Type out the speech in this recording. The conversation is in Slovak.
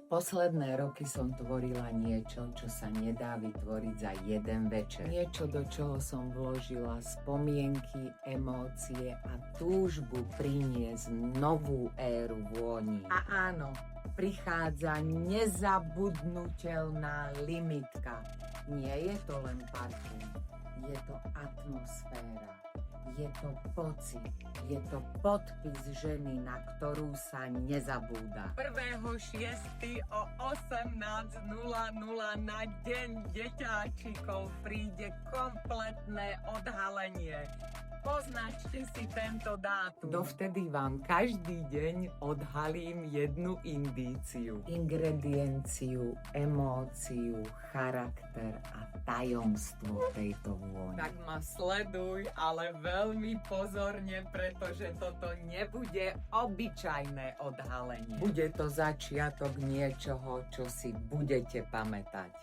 Posledné roky som tvorila niečo, čo sa nedá vytvoriť za jeden večer. Niečo, do čoho som vložila spomienky, emócie a túžbu priniesť novú éru vôni. A áno, prichádza nezabudnutelná limitka. Nie je to len parfum, je to atmosféra. Je to pocit, je to podpis ženy, na ktorú sa nezabúda. 1.6. o 18.00 na deň deťáčikov príde kompletné odhalenie. Poznačte si tento dátum. Dovtedy vám každý deň odhalím jednu indíciu. Ingredienciu, emóciu, charakter a tajomstvo tejto vône. Tak ma sleduj, ale veľmi pozorne, pretože toto nebude obyčajné odhalenie. Bude to začiatok niečoho, čo si budete pamätať.